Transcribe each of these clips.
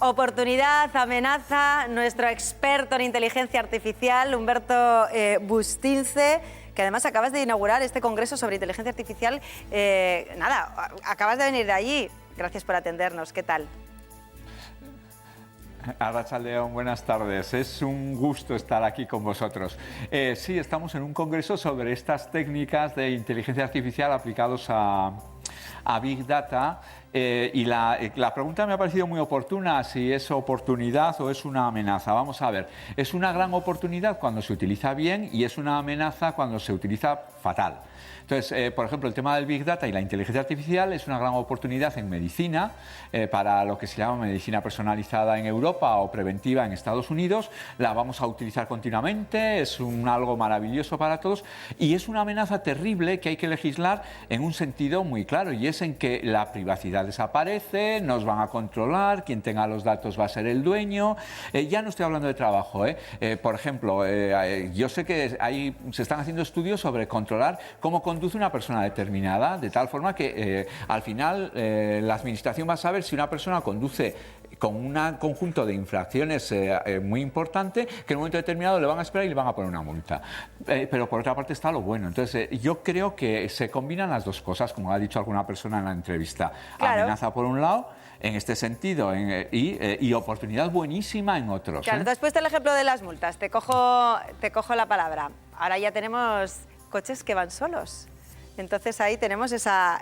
Oportunidad, amenaza, nuestro experto en inteligencia artificial, Humberto Bustince, que además acabas de inaugurar este congreso sobre inteligencia artificial. Acabas de venir de allí. Gracias por atendernos. ¿Qué tal? Arratsaldeon, buenas tardes. Es un gusto estar aquí con vosotros. Sí, estamos en un congreso sobre estas técnicas de inteligencia artificial aplicados a Big Data. Y la pregunta me ha parecido muy oportuna, si es oportunidad o es una amenaza. Vamos a ver, es una gran oportunidad cuando se utiliza bien y es una amenaza cuando se utiliza fatal. Entonces, por ejemplo, el tema del Big Data y la inteligencia artificial es una gran oportunidad en medicina, para lo que se llama medicina personalizada en Europa o preventiva en Estados Unidos. La vamos a utilizar continuamente, es algo maravilloso para todos, y es una amenaza terrible que hay que legislar en un sentido muy claro, y es en que la privacidad desaparece, nos van a controlar, quien tenga los datos va a ser el dueño. Ya no estoy hablando de trabajo, por ejemplo, yo sé que se están haciendo estudios sobre controlar cómo conduce una persona determinada, de tal forma que al final la administración va a saber si una persona conduce con un conjunto de infracciones muy importante, que en un momento determinado le van a esperar y le van a poner una multa. Pero por otra parte está lo bueno. Entonces yo creo que se combinan las dos cosas, como ha dicho alguna persona en la entrevista. Claro. Amenaza por un lado, en este sentido, y oportunidad buenísima en otros. Claro, te has puesto el ejemplo de las multas. Te cojo la palabra. Ahora ya tenemos coches que van solos. Entonces ahí tenemos esa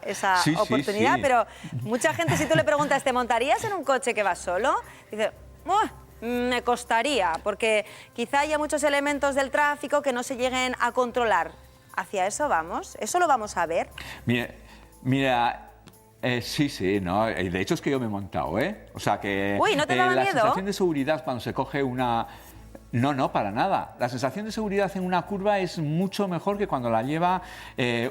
oportunidad, sí. Pero mucha gente, si tú le preguntas, ¿te montarías en un coche que va solo? Dice, me costaría, porque quizá haya muchos elementos del tráfico que no se lleguen a controlar. ¿Hacia eso vamos? ¿Eso lo vamos a ver? Mira, sí, ¿no? De hecho es que yo me he montado, O sea que... Uy, ¿no te daba miedo? La sensación de seguridad cuando se coge una... No, para nada. La sensación de seguridad en una curva es mucho mejor que cuando la lleva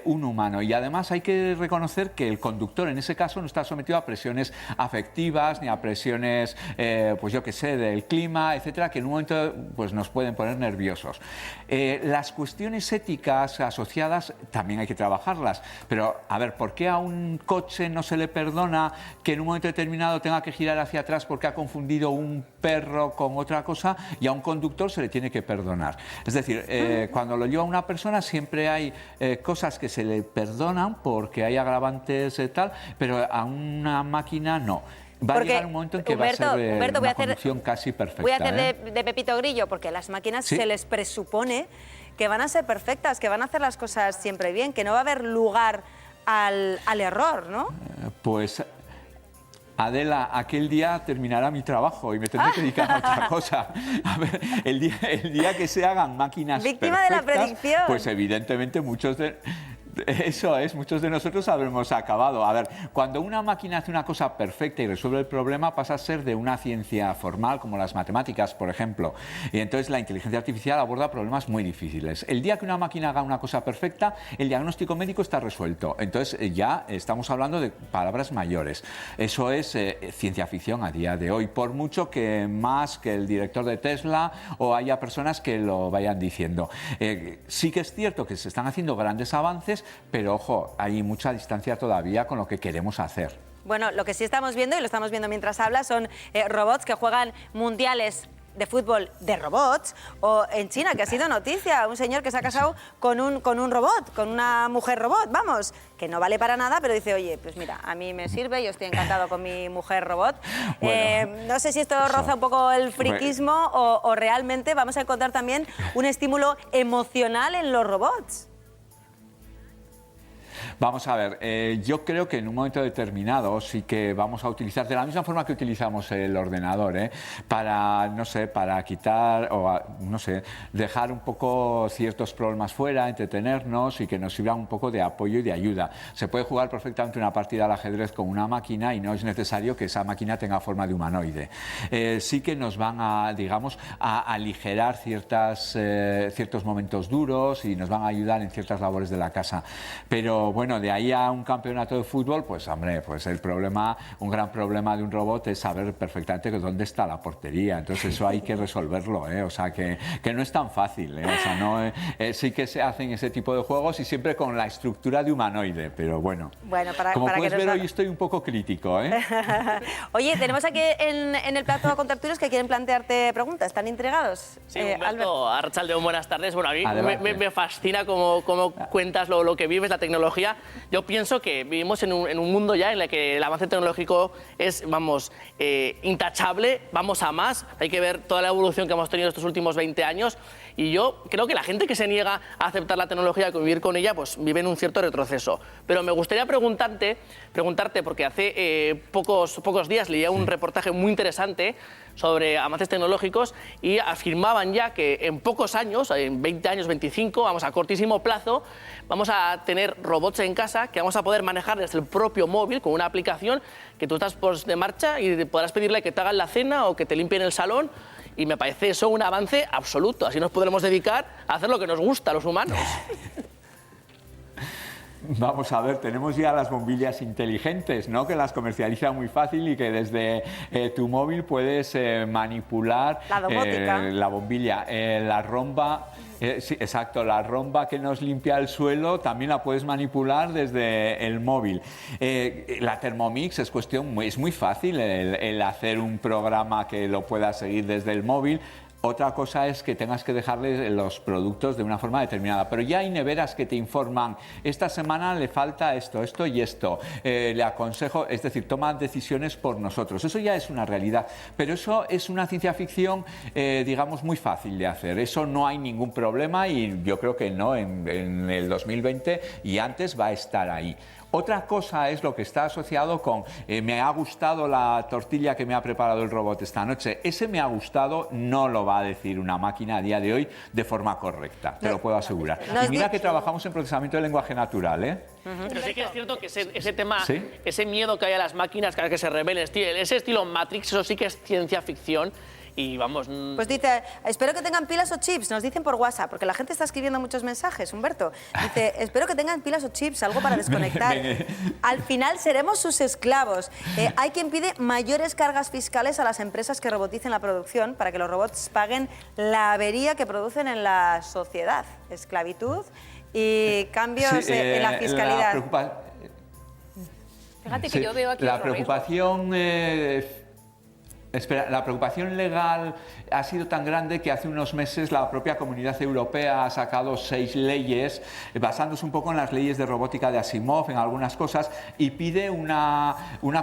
un humano. Y además hay que reconocer que el conductor en ese caso no está sometido a presiones afectivas ni a presiones, pues yo qué sé, del clima, etcétera, que en un momento pues nos pueden poner nerviosos. Las cuestiones éticas asociadas también hay que trabajarlas. Pero, a ver, ¿por qué a un coche no se le perdona que en un momento determinado tenga que girar hacia atrás porque ha confundido un perro con otra cosa, y a un conductor se le tiene que perdonar? Es decir, cuando lo lleva una persona siempre hay cosas que se le perdonan porque hay agravantes tal, pero a una máquina no. Va a llegar un momento en que va a ser una conducción casi perfecta. Voy a hacer de Pepito Grillo, porque las máquinas se les presupone que van a ser perfectas, que van a hacer las cosas siempre bien, que no va a haber lugar al error, ¿no? Pues... Adela, aquel día terminará mi trabajo y me tendré que dedicar a otra cosa. A ver, el día que se hagan máquinas víctima perfectas, de la predicción. Pues evidentemente muchos de nosotros habremos acabado. A ver, cuando una máquina hace una cosa perfecta y resuelve el problema, pasa a ser de una ciencia formal, como las matemáticas, por ejemplo. Y entonces la inteligencia artificial aborda problemas muy difíciles. El día que una máquina haga una cosa perfecta, el diagnóstico médico está resuelto. Entonces ya estamos hablando de palabras mayores. Eso es ciencia ficción a día de hoy, por mucho que más que el director de Tesla o haya personas que lo vayan diciendo. Sí que es cierto que se están haciendo grandes avances, pero ojo, hay mucha distancia todavía con lo que queremos hacer. Bueno, lo que sí estamos viendo, y lo estamos viendo mientras hablas, son robots que juegan mundiales de fútbol de robots, o en China, que ha sido noticia, un señor que se ha casado con un robot, con una mujer robot, vamos, que no vale para nada, pero dice, oye, pues mira, a mí me sirve, yo estoy encantado con mi mujer robot. Bueno, no sé si esto roza un poco el friquismo o realmente vamos a encontrar también un estímulo emocional en los robots. Vamos a ver, yo creo que en un momento determinado sí que vamos a utilizar, de la misma forma que utilizamos el ordenador, para, no sé, para quitar o, no sé, dejar un poco ciertos problemas fuera, entretenernos y que nos sirva un poco de apoyo y de ayuda. Se puede jugar perfectamente una partida al ajedrez con una máquina y no es necesario que esa máquina tenga forma de humanoide. Sí que nos van a, digamos, a aligerar ciertos momentos duros y nos van a ayudar en ciertas labores de la casa. Pero bueno, bueno, de ahí a un campeonato de fútbol, pues hombre, pues el problema, un gran problema de un robot es saber perfectamente dónde está la portería. Entonces eso hay que resolverlo, ¿eh? O sea, que no es tan fácil, ¿eh? O sea, no, sí que se hacen ese tipo de juegos y siempre con la estructura de humanoide, pero bueno. Como puedes ver, hoy estoy un poco crítico, ¿eh? Oye, tenemos aquí en el plato contertulios que quieren plantearte preguntas. ¿Están intrigados? Sí, Humberto, Arrachaldeón, buenas tardes. Bueno, a mí me fascina cómo cuentas lo que vives, la tecnología. Yo pienso que vivimos en un mundo ya en el que el avance tecnológico es, vamos, intachable, vamos a más. Hay que ver toda la evolución que hemos tenido estos últimos 20 años. Y yo creo que la gente que se niega a aceptar la tecnología, a convivir con ella, pues vive en un cierto retroceso. Pero me gustaría preguntarte porque hace pocos días leía un reportaje muy interesante sobre avances tecnológicos y afirmaban ya que en pocos años, en 20 años, 25, vamos a cortísimo plazo, vamos a tener robots en casa que vamos a poder manejar desde el propio móvil con una aplicación que tú estás pues, de marcha y podrás pedirle que te hagan la cena o que te limpien el salón. Y me parece eso un avance absoluto. Así nos podremos dedicar a hacer lo que nos gusta a los humanos. Vamos a ver, tenemos ya las bombillas inteligentes, ¿no? Que las comercializan muy fácil y que desde tu móvil puedes manipular la bombilla, la romba. Sí, exacto, la romba que nos limpia el suelo también la puedes manipular desde el móvil. La Thermomix es muy fácil el hacer un programa que lo puedas seguir desde el móvil. Otra cosa es que tengas que dejarle los productos de una forma determinada, pero ya hay neveras que te informan, esta semana le falta esto, esto y esto, le aconsejo, es decir, toman decisiones por nosotros. Eso ya es una realidad, pero eso es una ciencia ficción, digamos, muy fácil de hacer. Eso no hay ningún problema y yo creo que no, en el 2020 y antes va a estar ahí. Otra cosa es lo que está asociado con me ha gustado la tortilla que me ha preparado el robot esta noche. Ese me ha gustado no lo va a decir una máquina a día de hoy de forma correcta, te lo puedo asegurar. Y mira que trabajamos en procesamiento de lenguaje natural, ¿eh? Pero sí que es cierto que ese tema, ¿sí? Ese miedo que hay a las máquinas que se rebelen, ese estilo Matrix, eso sí que es ciencia ficción. Y vamos... Pues dice, espero que tengan pilas o chips, nos dicen por WhatsApp, porque la gente está escribiendo muchos mensajes, Humberto. Dice, espero que tengan pilas o chips, algo para desconectar. Al final seremos sus esclavos. Hay quien pide mayores cargas fiscales a las empresas que roboticen la producción para que los robots paguen la avería que producen en la sociedad. Esclavitud y cambios en la fiscalidad. Fíjate que yo veo aquí la preocupación... Espera, la preocupación legal ha sido tan grande que hace unos meses la propia Comunidad Europea ha sacado 6 leyes, basándose un poco en las leyes de robótica de Asimov, en algunas cosas, y pide una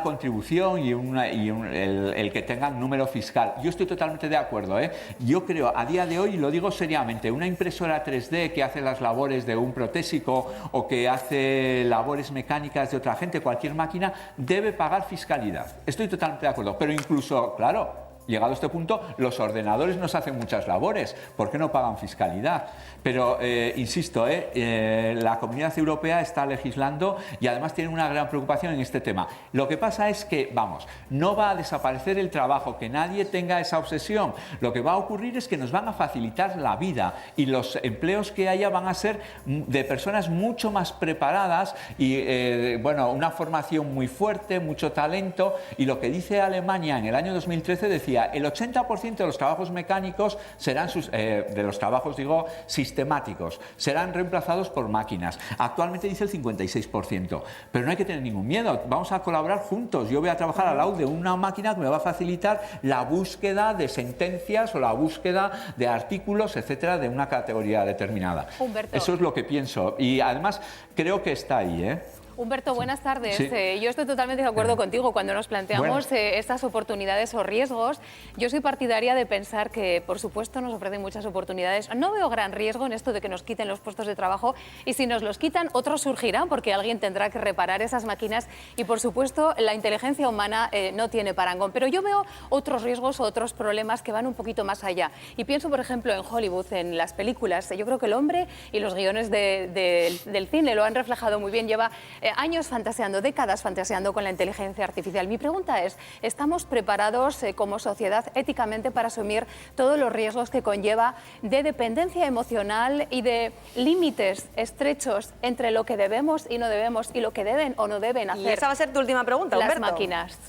contribución y el que tengan número fiscal. Yo estoy totalmente de acuerdo, ¿eh? Yo creo, a día de hoy, y lo digo seriamente, una impresora 3D que hace las labores de un protésico o que hace labores mecánicas de otra gente, cualquier máquina, debe pagar fiscalidad. Estoy totalmente de acuerdo, pero incluso... Claro, llegado a este punto, los ordenadores nos hacen muchas labores. ¿Por qué no pagan fiscalidad? Pero, insisto, la Comunidad Europea está legislando y además tiene una gran preocupación en este tema. Lo que pasa es que, vamos, no va a desaparecer el trabajo, que nadie tenga esa obsesión. Lo que va a ocurrir es que nos van a facilitar la vida y los empleos que haya van a ser de personas mucho más preparadas y, bueno, una formación muy fuerte, mucho talento. Y lo que dice Alemania en el año 2013 decía, el 80% de los trabajos mecánicos serán, de los trabajos, digo, sistemáticos, serán reemplazados por máquinas. Actualmente dice el 56%, pero no hay que tener ningún miedo, vamos a colaborar juntos. Yo voy a trabajar al lado de una máquina que me va a facilitar la búsqueda de sentencias o la búsqueda de artículos, etcétera, de una categoría determinada. Humberto. Eso es lo que pienso y además creo que está ahí, ¿eh? Humberto, buenas tardes. Sí. Yo estoy totalmente de acuerdo contigo cuando nos planteamos estas oportunidades o riesgos. Yo soy partidaria de pensar que, por supuesto, nos ofrecen muchas oportunidades. No veo gran riesgo en esto de que nos quiten los puestos de trabajo y si nos los quitan, otros surgirán porque alguien tendrá que reparar esas máquinas y, por supuesto, la inteligencia humana no tiene parangón. Pero yo veo otros riesgos o otros problemas que van un poquito más allá. Y pienso, por ejemplo, en Hollywood, en las películas. Yo creo que el hombre y los guiones del cine lo han reflejado muy bien. Lleva años fantaseando, décadas fantaseando con la inteligencia artificial. Mi pregunta es, ¿estamos preparados como sociedad éticamente para asumir todos los riesgos que conlleva de dependencia emocional y de límites estrechos entre lo que debemos y no debemos y lo que deben o no deben hacer? Y esa va a ser tu última pregunta, las Humberto. máquinas.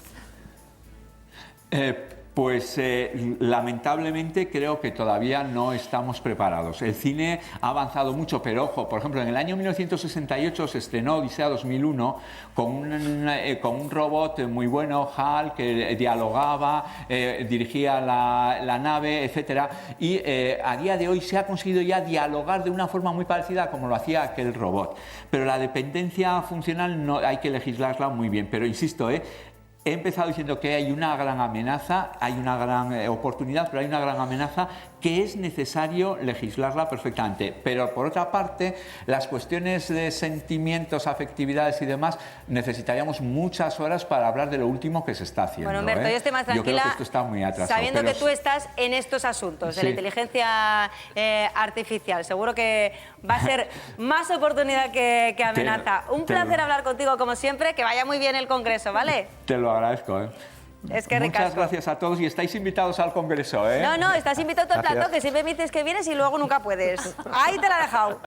Pues lamentablemente creo que todavía no estamos preparados. El cine ha avanzado mucho, pero ojo, por ejemplo, en el año 1968 se estrenó Odisea 2001 con un robot muy bueno, HAL, que dialogaba, dirigía la nave, etc. Y a día de hoy se ha conseguido ya dialogar de una forma muy parecida a como lo hacía aquel robot. Pero la dependencia funcional no hay que legislarla muy bien. Pero insisto, he empezado diciendo que hay una gran amenaza, hay una gran oportunidad, pero hay una gran amenaza que es necesario legislarla perfectamente. Pero por otra parte, las cuestiones de sentimientos, afectividades y demás, necesitaríamos muchas horas para hablar de lo último que se está haciendo. Bueno, Humberto, yo estoy más tranquila. Yo creo que esto está muy atrasado. Sabiendo que tú estás en estos asuntos de la inteligencia artificial, seguro que va a ser más oportunidad que amenaza. Un placer hablar contigo como siempre, que vaya muy bien el Congreso, ¿vale? Te lo agradezco, Es que muchas gracias a todos y estáis invitados al Congreso, No, estás invitado a todo el plato, que siempre me dices que vienes y luego nunca puedes. Ahí te la he dejado.